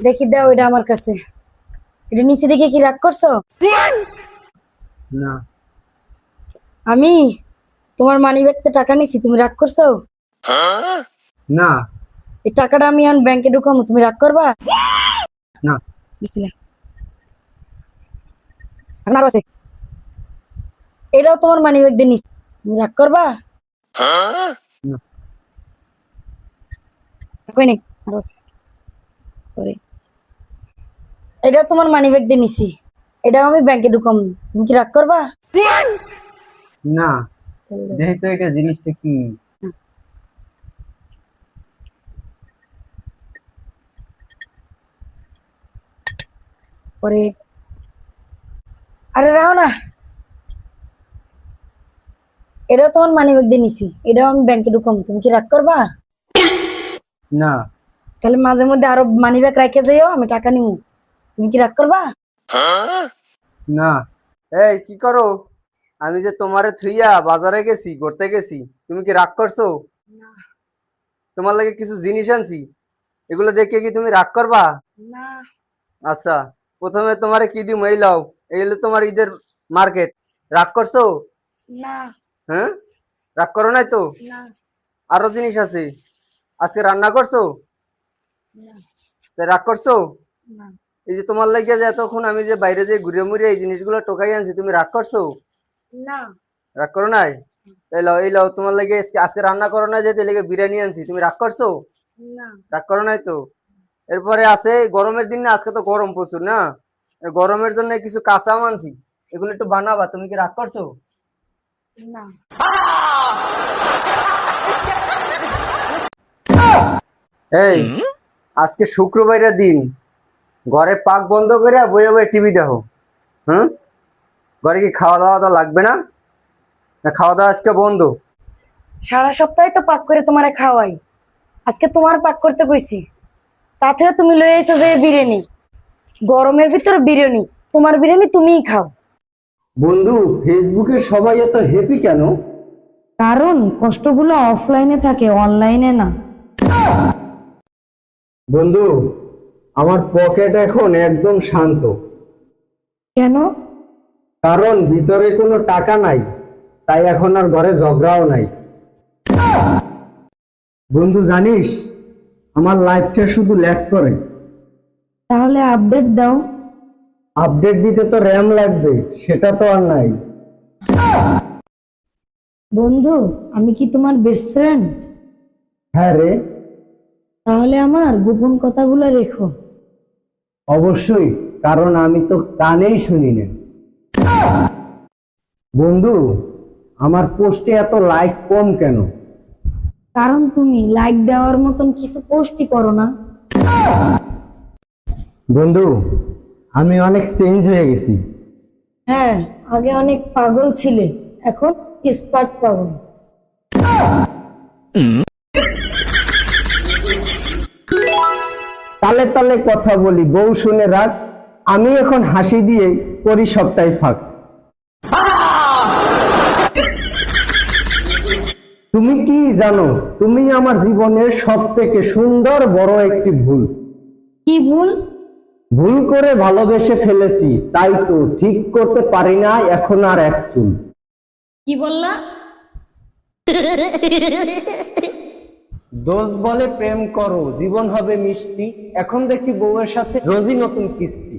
দেখি দাও, এটা আমার কাছে। এটা নিচে দেখে কি রাগ করছো? না আমি তোমার মানিব্যাগতে টাকা নিছি, তুমি রাগ করছো? না এই টাকাটা আমি এখন ব্যাংকে ঢুকামু, তুমি রাগ করবা? না বিসমিল্লাহ। এখন আরো আছে, এটাও তোমার মানিব্যাগ দিয়ে নিছি, তুমি রাগ করবা? না কই নেই, আরো আছে। পরে এটাও তোমার মানিব্যাগ দিয়ে নিছি, এটাও আমি ব্যাংকে ঢুকামু, তুমি কি রাগ করবা? না দেখি তো এটা জিনিসটা কি। পরে আরে রাও না, এটাও তোমার মানিব্যাগ দিয়ে নিছি, এটাও আমি ব্যাংকে ঢুকামু, তুমি কি রাগ করবা? না তাহলে মাঝে মধ্যে আরো মানিব্যাগ রাখে যাইও, আমি টাকা নিমু, তুমি কি রাগ করবা? না এই কি করো? আমি যে তোমারে থুইয়া বাজারে গেছি, ঘুরতে গেছি, তুমি কি রাগ করছো? তোমার লাগে কিছু জিনিস আনছি, এগুলো দেখে কি তুমি রাগ করবা? না আচ্ছা, প্রথমে তোমারে কি দিই মহিলাও, এই হলো তোমার ঈদের মার্কেট। রাগ করছো? না হ্যাঁ, রাগ করো নাই তো? না আরো জিনিস আছে, আজকে রান্না করছো? না তাই রাগ করছো? না এই যে তোমার লাগিয়া যে এতক্ষণ আমি যে বাইরে যে ঘুরে মুড়ে এই জিনিসগুলো টোকাই আনছি, তুমি রাগ করছো? না রাগ করো নাই? এই লাও তোমার লাগে আজকে রান্না করো না, যেতে লেগে বিরিয়ানি আনছি, তুমি রাগ করছো? না রাগ করো নাই তো? এরপরে আছে গরমের দিন না, আজকে তো গরম প্রচুর না, গরমের জন্য কিছু কাঁচা আম আনছি, এগুলো একটু বানাবা, তুমি কি রাগ করছো? না এই আজকে শুক্রবারের দিন, ঘরে পাক বন্ধ করে বইয়ে বইয়ে টিভি দেখো। হুম, ঘরে কি খাওয়া দাওয়া তো লাগবে না? না খাওয়া দাওয়া আজকে বন্ধ? সারা সপ্তাহে তো পাক করে তোমারে খাওয়াই, আজকে তোমার পাক করতে কইছি, তাছাড়া তুমি লয়ে এসো যে বিরিয়ানি, গরমের ভিতরে বিরিয়ানি, তোমার বিরিয়ানি তুমিই খাও। বন্ধু, ফেসবুকে সবাই এত হ্যাপি কেন? কারণ কষ্টগুলো অফলাইনে থাকে, অনলাইনে না। বন্ধু, আমার পকেট এখন একদম শান্ত, কেন? কারণ ভিতরে কোনো টাকা নাই, তাই এখন আর ঘরে ঝগড়াও নাই। বন্ধু জানিস, আমার লাইফটা শুধু ল্যাগ করে। তাহলে আপডেট দাও। আপডেট দিতে তো র্যাম লাগবে, সেটা তো আর নাই। বন্ধু, আমি কি তোমার বেস্ট ফ্রেন্ড? হ্যাঁ রে, তাহলে আমার গোপন কথাগুলো রেখো। অবশ্যই, কারণ আমি তো কানেই শুনি না। বন্ধু, আমার পোস্টে এত লাইক কম কেন? কারণ তুমি লাইক দেওয়ার মতন কিছু পোস্টই করো না। বন্ধু, আমি অনেক চেঞ্জ হয়ে গেছি। হ্যাঁ, আগে অনেক পাগল ছিলে, এখন স্মার্ট পাগল। তালে তালে কথা বলি, বউ শুনে রাখ, আমি এখন হাসি দিয়ে করি সবটাই ফাঁক। তুমি কি জানো, তুমি আমার জীবনের সব থেকে সুন্দর বড় একটি ভুল। কি ভুল? ভুল করে ভালোবেসে ফেলেছি, তাই তো ঠিক করতে পারি না এখন আর এক চুল। কি বললা? দোষ বলে প্রেম করো, জীবন হবে মিষ্টি, এখন দেখি বউয়ের সাথে রোজই নতুন কিস্তি।